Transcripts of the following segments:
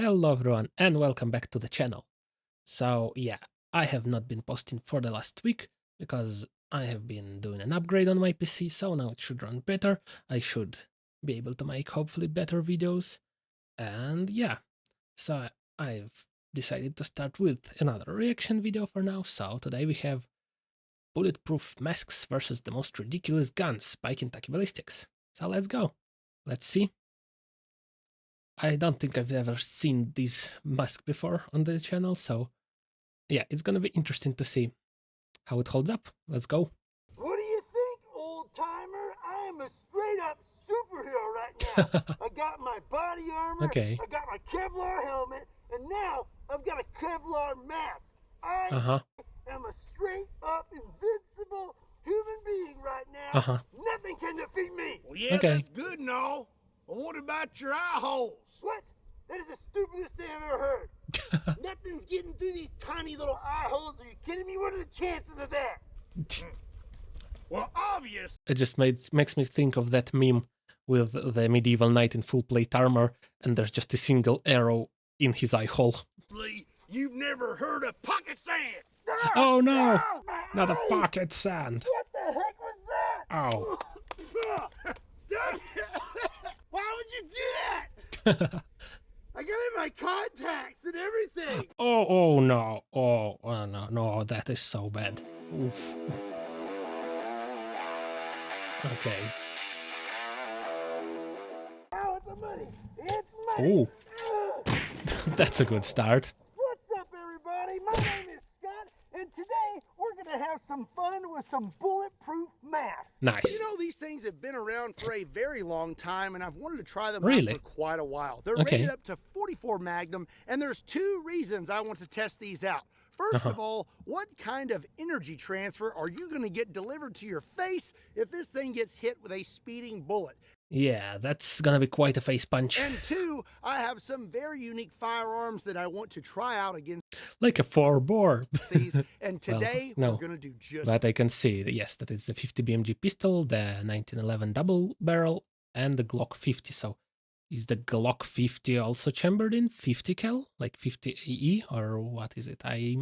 Hello everyone and welcome back to the channel. So yeah, I have not been posting for the last week because I have been doing an upgrade on my PC, so now it should run better. I should be able to make hopefully better videos. And yeah, so I've decided to start with another reaction video for now. So today we have Bulletproof masks versus the most ridiculous guns by Kentucky Ballistics. So let's go. Let's see. I don't think I've ever seen this mask before on the channel, so yeah, it's gonna be interesting to see how it holds up. Let's go. What do you think, old timer? I am a straight up superhero right now. I got my body armor, Okay. I got my Kevlar helmet, and now I've got a Kevlar mask. I am a straight up invincible human being right now. Nothing can defeat me. Well, yeah, that's good and all. But what about your eye holes? What? That is the stupidest thing I've ever heard. Nothing's getting through these tiny little eye holes. Are you kidding me? What are the chances of that? Well, obvious. It just makes me think of that meme with the medieval knight in full plate armor, and there's just a single arrow in his eye hole. You've never heard of pocket sand. Oh no! Not a pocket sand. What the heck was that? Oh. Why would you do that? I got in my contacts and everything. Oh no. Oh no, that is so bad. Oof. Okay. Oh, it's money. It's money. Oh. That's a good start. What's up, everybody? My name is Scott, and today we're going to have some fun with some bulletproof masks. Nice. You know, these things have been around for a very long time, and I've wanted to try them Really? out for quite a while. They're rated up to 44 Magnum, and there's two reasons I want to test these out. First of all, what kind of energy transfer are you going to get delivered to your face if this thing gets hit with a speeding bullet? Yeah, that's gonna be quite a face punch. And two, I have some very unique firearms that I want to try out against Like a 4-bore. these. And today, well, no, we're going to do just but I can see, yes, that is the 50 BMG pistol, the 1911 double barrel, and the Glock 50. So is the Glock 50 also chambered in 50 cal, like 50 AE, or what is it? I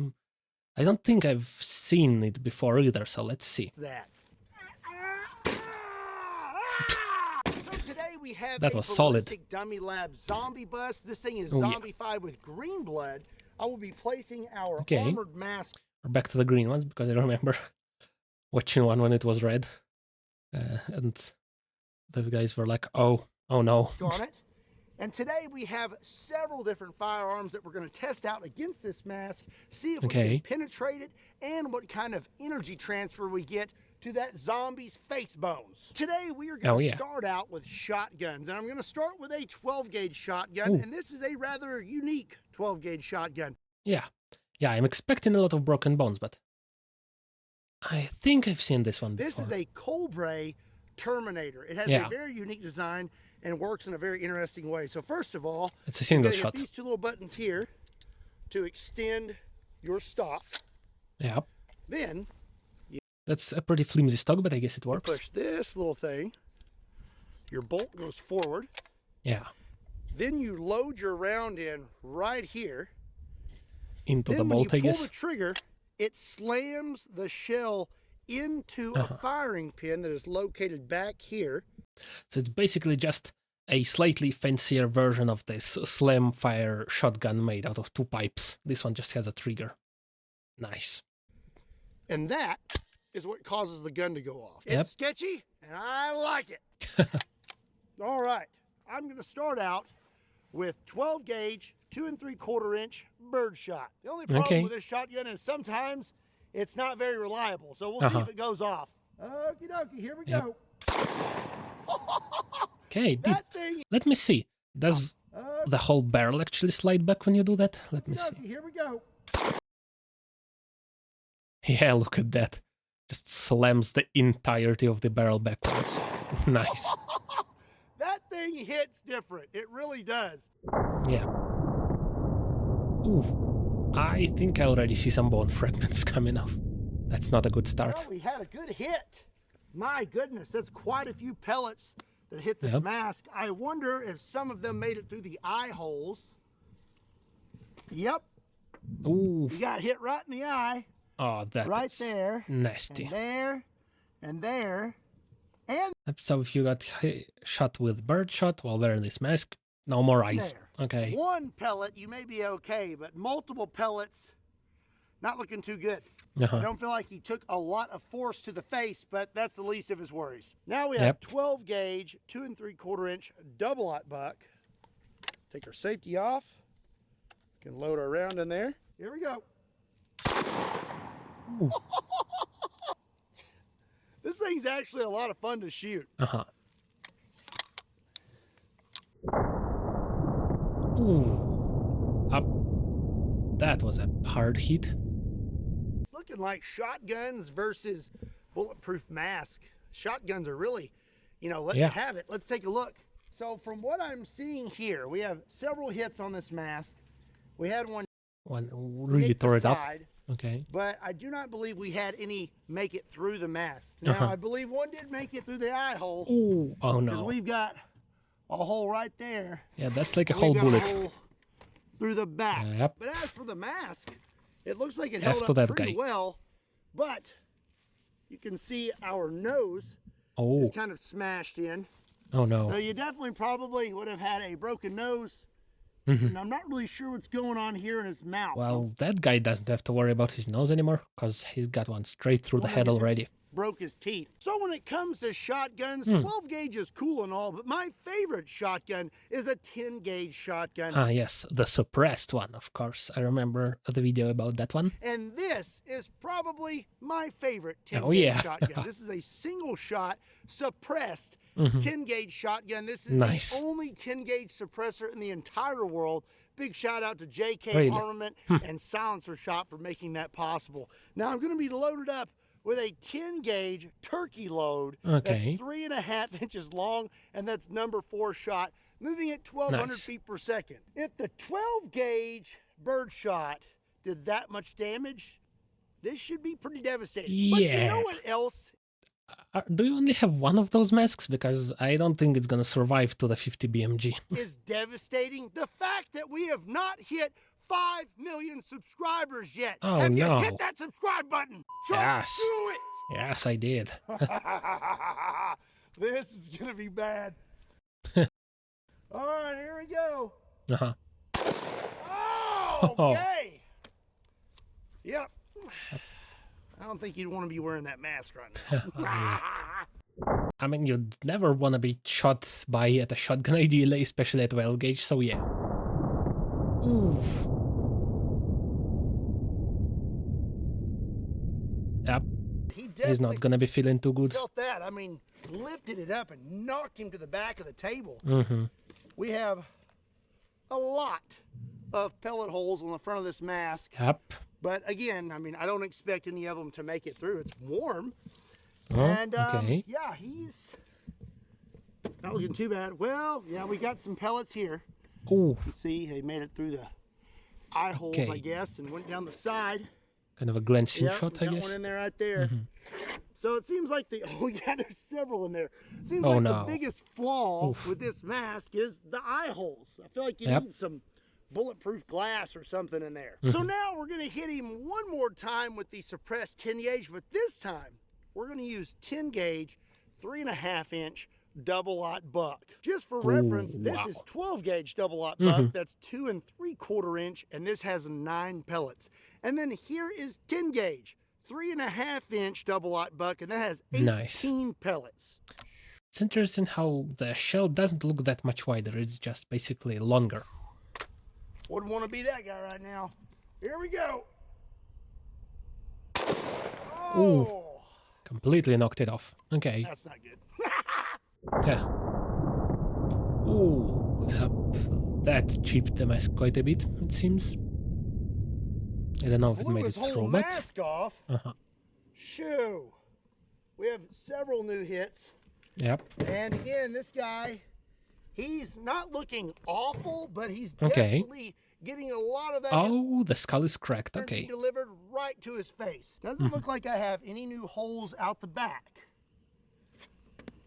don't think I've seen it before either, so let's see. that. So today we have That a was solid. Ballistic Dummy Lab zombie bus. This thing is zombified with green blood. I will be placing our armored mask. We're back to the green ones because I remember watching one when it was red, and the guys were like, "Oh no!" On it. And today we have several different firearms that we're going to test out against this mask, see if we can penetrate it, and what kind of energy transfer we get to that zombie's face bones. Today we are going to start out with shotguns, and I'm going to start with a 12-gauge shotgun, and this is a rather unique 12-gauge shotgun. Yeah, I'm expecting a lot of broken bones, but I think I've seen this one before. This is a Cobra Terminator. It has a very unique design and works in a very interesting way. So first of all, it's a single shot. These two little buttons here to extend your stock. Yeah. Then that's a pretty flimsy stock, but I guess it works. Push this little thing. Your bolt goes forward. Yeah. Then you load your round in right here. Into the bolt, I guess. Pull the trigger, it slams the shell into a firing pin that is located back here. So it's basically just a slightly fancier version of this slam fire shotgun made out of 2 pipes. This one just has a trigger. Nice. And that is what causes the gun to go off. It's sketchy, and I like it. All right, I'm going to start out with 12 gauge, 2 3/4 inch birdshot. The only problem with this shotgun is sometimes it's not very reliable, so we'll see if it goes off. Okie dokie, here we go. Okay, let me see. Does the whole barrel actually slide back when you do that? Let me see. Here we go. Yeah, look at that. Just slams the entirety of the barrel backwards. Nice. That thing hits different. It really does. Yeah. Ooh. I think I already see some bone fragments coming off. That's not a good start. Well, we had a good hit. My goodness, that's quite a few pellets that hit this mask. I wonder if some of them made it through the eye holes Yep. Ooh. He got hit right in the eye. Oh, that right is there. nasty. And there. And there. And so if you got shot with birdshot while wearing this mask, no more eyes. there. Okay. One pellet, you may be okay, but multiple pellets, not looking too good. I don't feel like he took a lot of force to the face, but that's the least of his worries. Now we have 12 gauge, 2 3/4 inch double-aught buck. Take our safety off. Can load our round in there. Here we go. This thing's actually a lot of fun to shoot. Ooh. Up. That was a hard hit. It's looking like shotguns versus bulletproof mask. Shotguns are really, you know, letting it have it. Let's take a look. So from what I'm seeing here, we have several hits on this mask. We had one really tore it up. Okay. But I do not believe we had any make it through the mask. Now, I believe one did make it through the eye hole. Ooh. Oh, no. Because we've got a hole right there. Yeah, that's like a whole bullet. A hole through the back. Yep. But as for the mask, it looks like it held up pretty well. But you can see our nose is kind of smashed in. Oh, no. So you definitely probably would have had a broken nose. And I'm not really sure what's going on here in his mouth. Well, that guy doesn't have to worry about his nose anymore because he's got one straight through the head already. Broke his teeth. So when it comes to shotguns, 12 gauge is cool and all, but my favorite shotgun is a 10 gauge shotgun. Ah, yes, the suppressed one, of course. I remember the video about that one. And this is probably my favorite 10 gauge shotgun. This is a single shot suppressed 10 gauge shotgun. This is the only 10 gauge suppressor in the entire world. Big shout out to JK Armament and Silencer Shop for making that possible. Now I'm going to be loaded up with a 10 gauge turkey load that's 3.5 inches long, and that's number 4 shot, moving at 1,200 feet per second. If the 12 gauge bird shot did that much damage, this should be pretty devastating. Yeah. But you know what else? Do you only have one of those masks? Because I don't think it's going to survive to the 50 BMG. Is devastating? The fact that we have not hit 5 million subscribers yet. Oh, have no. you hit that subscribe button? Just do it. Yes, I did. This is going to be bad. All right, here we go. Oh, okay. Yep. I don't think you'd want to be wearing that mask right now. I mean, you'd never want to be shot by at a shotgun ideally, especially at 12 gauge, so yeah. Oof. Yep. He's not gonna be feeling too good. Felt that. I mean, lifted it up and knocked him to the back of the table. We have a lot of pellet holes on the front of this mask. Yep. But again, I mean, I don't expect any of them to make it through. It's warm. Oh, and okay. yeah, he's not looking too bad. Well, yeah, we got some pellets here. Ooh. You see, they made it through the eye holes, I guess, and went down the side. Kind of a glancing shot, I guess. Got one in there right there. So it seems like there's several in there. Seems like the biggest flaw with this mask is the eye holes. I feel like you need some bulletproof glass or something in there. So now we're going to hit him one more time with the suppressed 10 gauge, but this time we're going to use 10 gauge, 3.5 inch double-aught buck. Just for reference, this is 12 gauge double-aught buck. That's 2 3/4 inch, and this has 9 pellets. And then here is 10 gauge, 3.5 inch double-aught buck, and that has 18 pellets. It's interesting how the shell doesn't look that much wider. It's just basically longer. Wouldn't want to be that guy right now. Here we go. Oh. Ooh. Completely knocked it off. Okay. That's not good. Yeah. Ooh. That chipped the mask quite a bit, it seems. I don't know if it made it through, but... mask off. Shoo. We have several new hits. Yep. And again, this guy, he's not looking awful, but he's definitely getting a lot of that. Oh, the skull is cracked. Okay. Delivered right to his face. Doesn't look like I have any new holes out the back.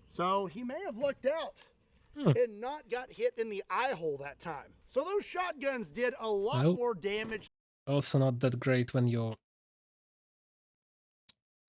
So he may have lucked out and not got hit in the eye hole that time. So those shotguns did a lot more damage. Also not that great when you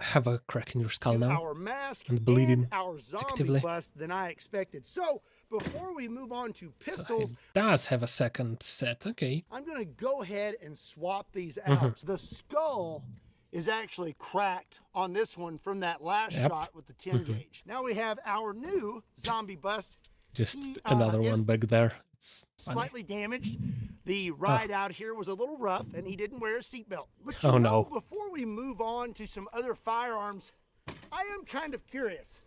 have a crack in your skull now our mask and bleeding and our zombie actively bust than I expected. So before we move on to pistols, so it does have a second set. Okay, I'm gonna go ahead and swap these out. The skull is actually cracked on this one from that last shot with the 10 gauge. Now we have our new zombie bust. Just another one back there. It's slightly damaged. The ride out here was a little rough, and he didn't wear a seatbelt. But no. Before we move on to some other firearms, I am kind of curious.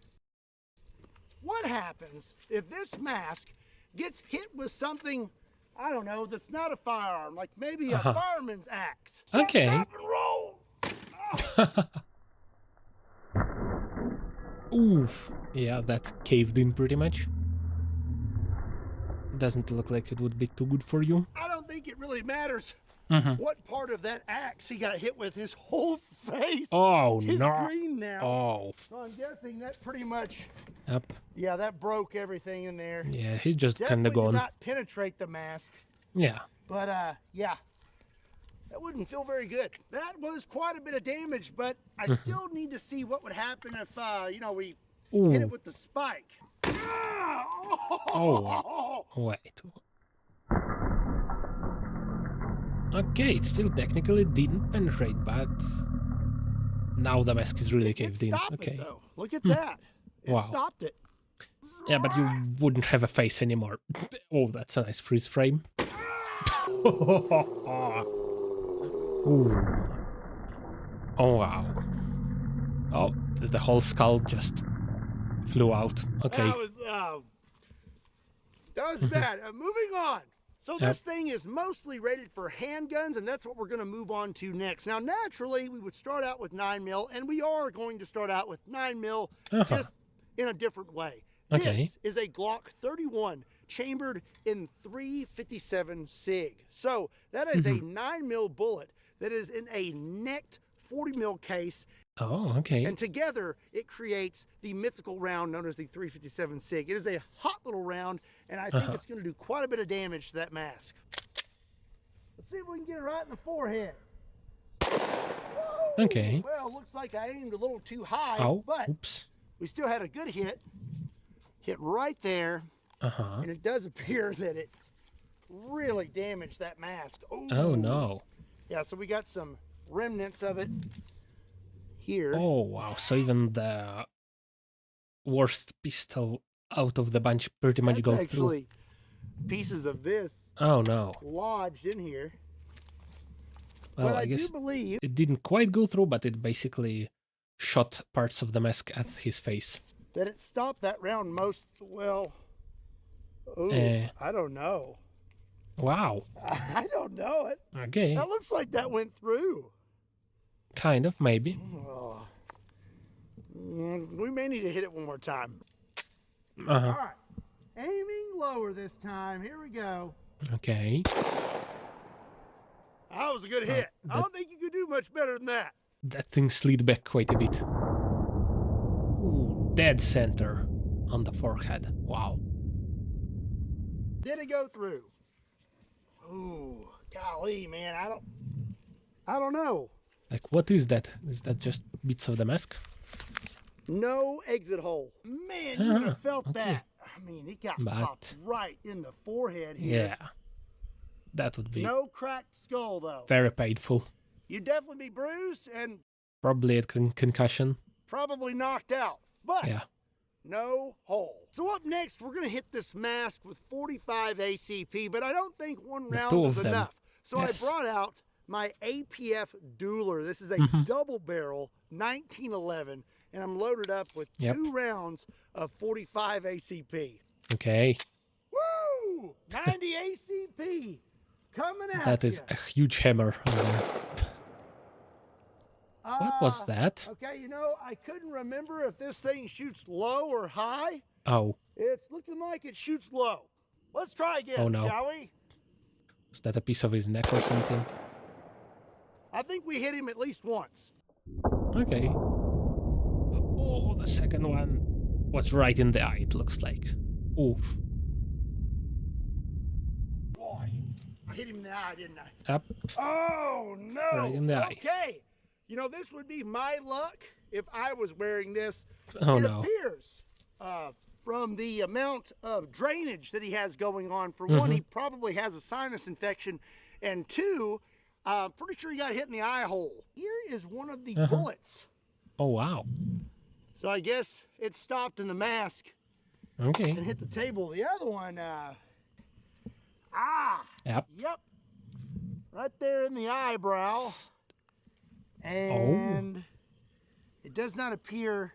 What happens if this mask gets hit with something, I don't know, that's not a firearm, like maybe a fireman's axe? Okay. Stop and roll. Oof. Yeah, that caved in pretty much. Doesn't look like it would be too good for you. I don't think it really matters what part of that axe he got hit with. His whole face is green now. Oh. So I'm guessing that pretty much. Yep. Yeah, that broke everything in there. Yeah, he's just kind of Definitely gone. did not penetrate the mask. Yeah. But yeah, that wouldn't feel very good. That was quite a bit of damage, but I still need to see what would happen if you know, we hit it with the spike. Oh, wow. Wait. Okay, it still technically didn't penetrate, but now the mask is really caved in. Okay. It, though. Look at that. It stopped it. Yeah, but you wouldn't have a face anymore. Oh, that's a nice freeze frame. Ooh. Oh, wow. Oh, the whole skull just flew out. Okay. That was bad. Moving on. So this thing is mostly rated for handguns, and that's what we're going to move on to next. Now, naturally, we would start out with 9mm, and we are going to start out with 9mm just in a different way. This is a Glock 31 chambered in 357 SIG. So that is a 9mm bullet that is in a necked 40mm case. Oh, okay. And together, it creates the mythical round known as the 357 SIG. It is a hot little round, and I think it's going to do quite a bit of damage to that mask. Let's see if we can get it right in the forehead. Whoa! Okay. Well, looks like I aimed a little too high, but we still had a good hit. Hit right there, and it does appear that it really damaged that mask. Ooh. Oh, no. Yeah, so we got some remnants of it here. Oh, wow. So even the worst pistol out of the bunch pretty much go through. Pieces of this lodged in here. Well, but I guess do believe it didn't quite go through, but it basically shot parts of the mask at his face. That it stopped that round most well. Ooh, I don't know. Wow. I don't know it. Okay. That looks like that went through. Kind of, maybe. Oh. We may need to hit it one more time. All right. Aiming lower this time. Here we go. Okay. That was a good hit. I don't think you could do much better than that. That thing slid back quite a bit. Ooh, dead center on the forehead. Wow. Did it go through? Ooh, golly, man. I don't know. Like, what is that? Is that just bits of the mask? No exit hole. Man, you would have felt that. I mean, it got popped right in the forehead here. Yeah. That would be... No cracked skull, though. Very painful. You'd definitely be bruised and... Probably a concussion. Probably knocked out. But no hole. So up next, we're going to hit this mask with 45 ACP, but I don't think one round is enough. So I brought out my APF Dueler. This is a double barrel 1911, and I'm loaded up with 2 rounds of 45 ACP. Okay. Woo! 90 ACP coming out. That is a huge hammer on there. What was that? Okay, you know, I couldn't remember if this thing shoots low or high. Oh. It's looking like it shoots low. Let's try again, shall we? Was that a piece of his neck or something? I think we hit him at least once. Okay. Oh, the second one was right in the eye, it looks like. Oof. hit him in the eye, didn't I? Yep. Oh, no. Right in the eye. Okay. You know, this would be my luck if I was wearing this. Oh, it no. appears from the amount of drainage that he has going on, for one, he probably has a sinus infection, and two, pretty sure he got hit in the eye hole. Here is one of the bullets. Oh, wow. So I guess it stopped in the mask Okay. and hit the table. The other one, Yep. yep, right there in the eyebrow. And it does not appear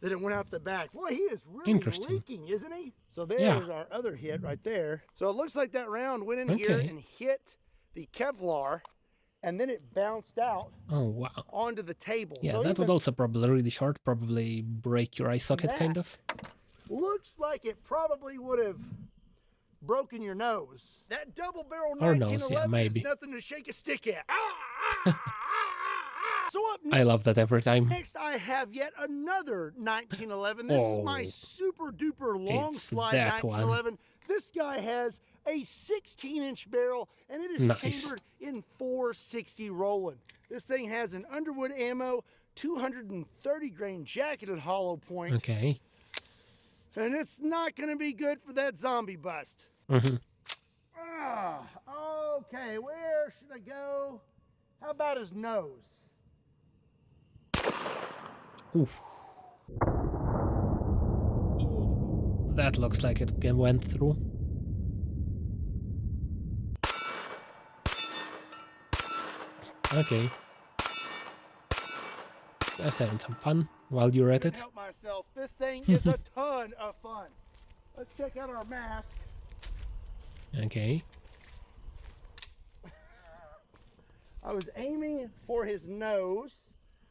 that it went out the back. Boy, he is really leaking, isn't he? So there's our other hit right there. So it looks like that round went in here and hit the Kevlar, and then it bounced out onto the table. Yeah, so that would also probably really hurt, probably break your eye socket, kind of. Looks like it probably would have broken your nose. That double barrel Or 1911 nose, yeah, maybe. is nothing to shake a stick at. So up I love that every time. next, I have yet another 1911. This is my super duper long It's slide that 1911. This guy has a 16-inch barrel, and it is chambered in 460 Roland. This thing has an Underwood ammo, 230 grain jacketed hollow point. Okay. And it's not going to be good for that zombie bust. Okay, where should I go? How about his nose? Oof. That looks like it went through. Okay. Just having some fun while you're at it. Help myself. This thing is a ton of fun. Let's check out our mask. Okay. I was aiming for his nose.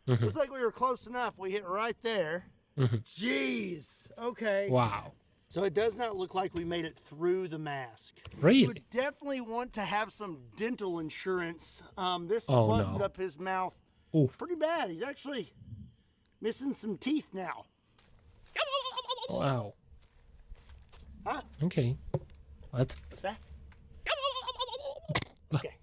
Looks like we were close enough. We hit right there. Jeez. Okay. Wow. So it does not look like we made it through the mask. Really? You would definitely want to have some dental insurance. This busted up his mouth pretty bad. He's actually missing some teeth now. Wow. Huh? Okay. What? What's that? Okay.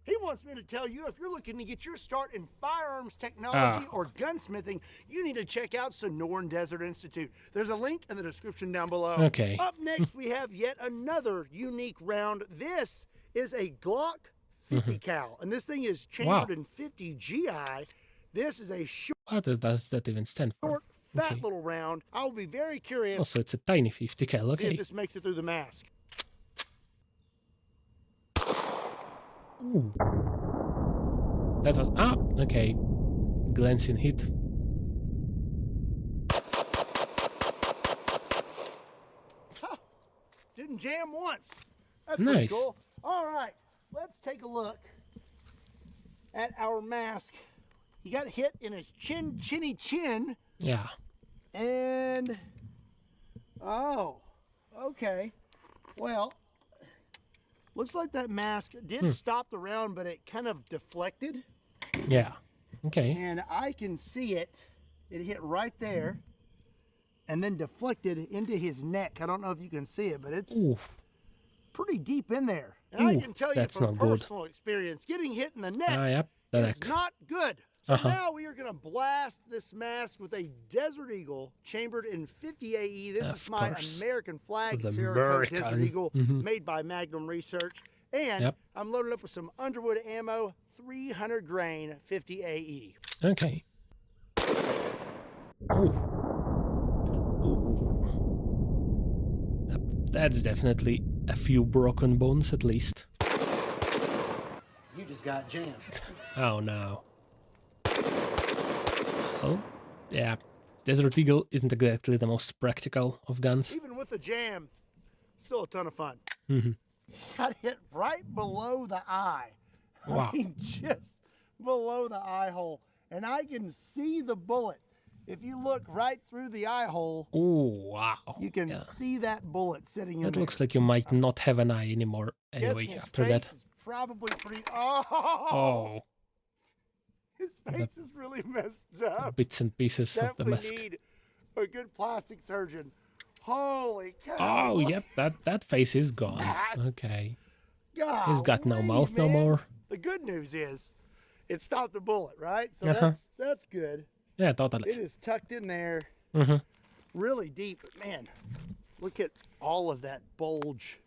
He wants me to tell you, if you're looking to get your start in firearms technology or gunsmithing, you need to check out Sonoran Desert Institute. There's a link in the description down below. Okay. Up next, we have yet another unique round. This is a Glock 50 cal, and this thing is chambered in 50 GI. This is a What does that even stand for? fat little round. I will be very curious. Also, it's a tiny 50 cal. See if Okay. this makes it through the mask. Ooh. That was okay. Glancing hit. Didn't jam once. That's Nice. pretty cool. All right, let's take a look at our mask. He got hit in his chinny chin. Yeah. And okay. Well, looks like that mask did stop the round, but it kind of deflected. Yeah. Okay. And I can see it. It hit right there and then deflected into his neck. I don't know if you can see it, but it's pretty deep in there. And I can tell you from personal experience, getting hit in the neck is not good. So now we are going to blast this mask with a Desert Eagle chambered in 50 AE. This is my American flag Sierra Code Desert Eagle made by Magnum Research. And I'm loaded up with some Underwood ammo, 300 grain 50 AE. Okay. Ooh. That's definitely a few broken bones at least. You just got jammed. Oh no. Well, yeah. Desert Eagle isn't exactly the most practical of guns. Even with a jam, still a ton of fun. Got hit right below the eye. Wow. I mean, just below the eye hole. And I can see the bullet. If you look right through the eye hole, wow. you can see that bullet sitting in there. That looks like you might not have an eye anymore anyway after that. Is probably pretty... His face is really messed up. Bits and pieces of the mask. Definitely need a good plastic surgeon. Holy cow. Oh, look yep, that face is gone. that. Okay. Golly, He's got no mouth no man. more. The good news is it stopped the bullet, right? So that's good. Yeah, totally. It is tucked in there really deep. But man, look at all of that bulge.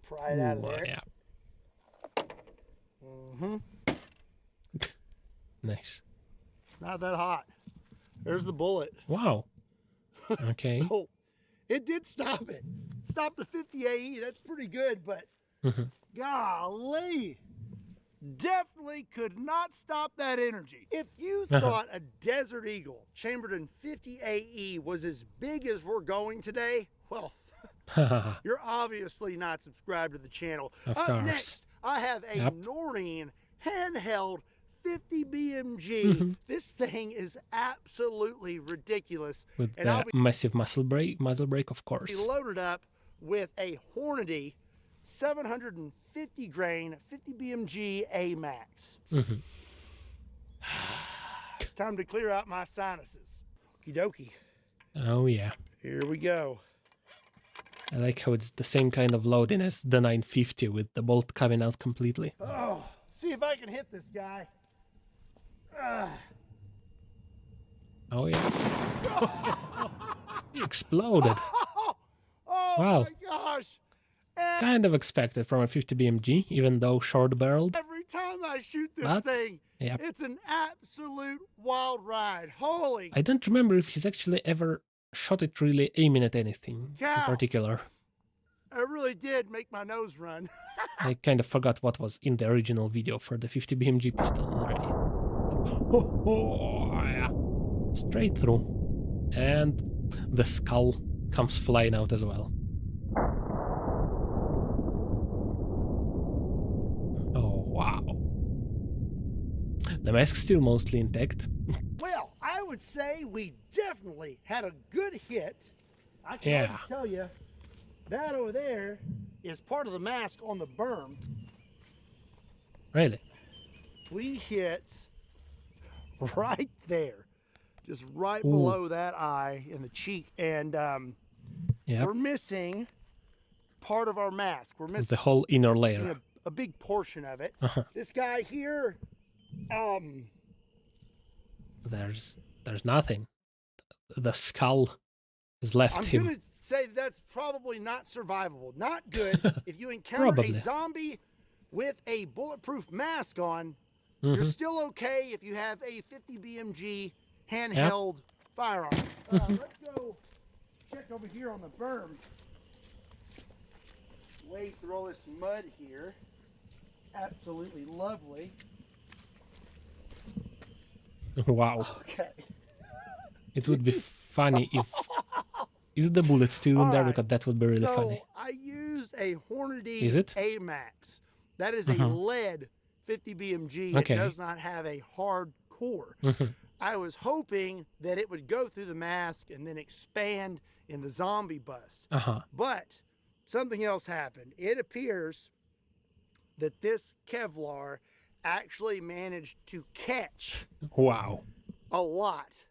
Pry it out of there. Yeah. Nice. It's not that hot. There's the bullet. Wow. Okay. So it did stop it. Stopped the 50 AE. That's pretty good, but golly, definitely could not stop that energy. If you thought a Desert Eagle chambered in 50 AE was as big as we're going today, well, you're obviously not subscribed to the channel. Of Up course. next, I have a Noreen handheld 50 BMG. This thing is absolutely ridiculous. With and the massive muzzle brake, of course. Be loaded up with a Hornady 750 grain 50 BMG A Max. Time to clear out my sinuses. Okie dokie. Oh yeah. Here we go. I like how it's the same kind of loading as the 950 with the bolt coming out completely. Oh, see if I can hit this guy. Oh yeah. He exploded. Oh Wow. my gosh. And Kind of expected from a 50 BMG, even though short barreled. every time I shoot this But, thing, yep. it's an absolute wild ride. Holy I don't remember if he's actually ever shot it really aiming at anything in cow. particular. It really did make my nose run. I kind of forgot what was in the original video for the 50 BMG pistol already. Oh, yeah. Straight through. And the skull comes flying out as well. Oh, wow. The mask's still mostly intact. Well, I would say we definitely had a good hit. I can already tell you, that over there is part of the mask on the berm. Really? We hit right there, just right below that eye in the cheek, and we're missing part of our mask. We're missing the whole inner layer. a big portion of it. This guy here, There's nothing. The skull is left I'm him. gonna say that's probably not survivable. Not good. If you encounter a zombie with a bulletproof mask on, you're still okay if you have a 50 BMG handheld firearm. Let's go check over here on the berm. Wade through all this mud here. Absolutely lovely. Wow. Okay. It would be funny if... Is the bullet still in there? Because that would be really funny. I used a Hornady Is it? A Max. That is a lead 50 BMG. Okay. It does not have a hard core. I was hoping that it would go through the mask and then expand in the zombie bust. But something else happened. It appears that this Kevlar actually managed to catch a lot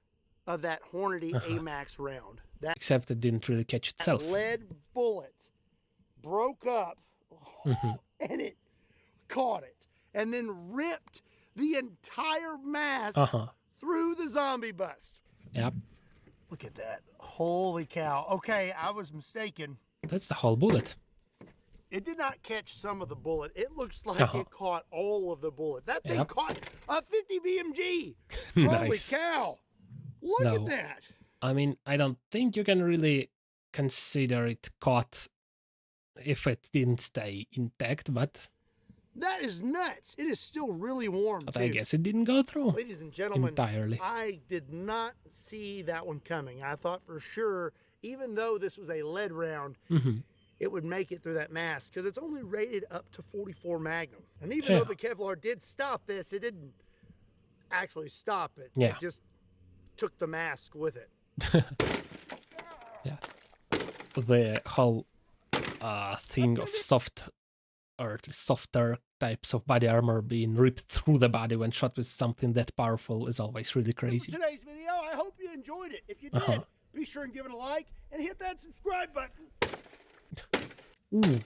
of that Hornady A Max round. That Except it didn't really catch itself. lead bullet broke up and it caught it and then ripped the entire mask through the zombie bust. Yep. Look at that. Holy cow. Okay, I was mistaken. That's the whole bullet. It did not catch some of the bullet. It looks like it caught all of the bullet. That thing caught a 50 BMG. Holy cow. Look at that. I mean, I don't think you can really consider it caught if it didn't stay intact, but... That is nuts. It is still really warm, But too. I guess it didn't go through. Ladies and gentlemen, entirely. I did not see that one coming. I thought for sure, even though this was a lead round, it would make it through that mask because it's only rated up to 44 Magnum. And even though the Kevlar did stop this, it didn't actually stop it. It just took the mask with it. The whole thing of soft or softer types of body armor being ripped through the body when shot with something that powerful is always really crazy. Today's video, I hope you enjoyed it. If you did, Be sure and give it a like and hit that subscribe button. Ooh,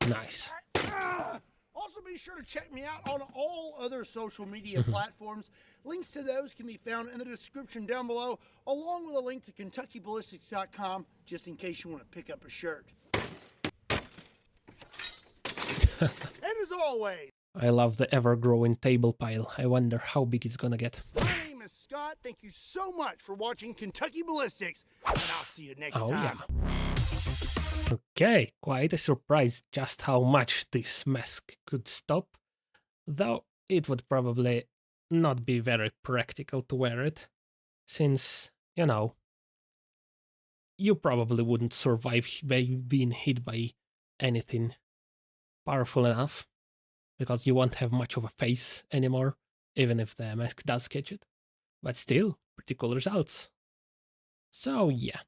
nice. Also, be sure to check me out on all other social media platforms. Links to those can be found in the description down below, along with a link to KentuckyBallistics.com, just in case you want to pick up a shirt. And as always, I love the ever-growing table pile. I wonder how big it's gonna get. my name is Scott. Thank you so much for watching Kentucky Ballistics, and I'll see you next time. Yeah. Okay, quite a surprise just how much this mask could stop, though it would probably not be very practical to wear it, since, you know, you probably wouldn't survive being hit by anything powerful enough, because you won't have much of a face anymore, even if the mask does catch it. But still, pretty cool results. So yeah,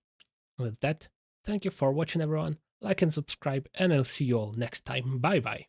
with that, thank you for watching everyone, like and subscribe, and I'll see you all next time, bye bye.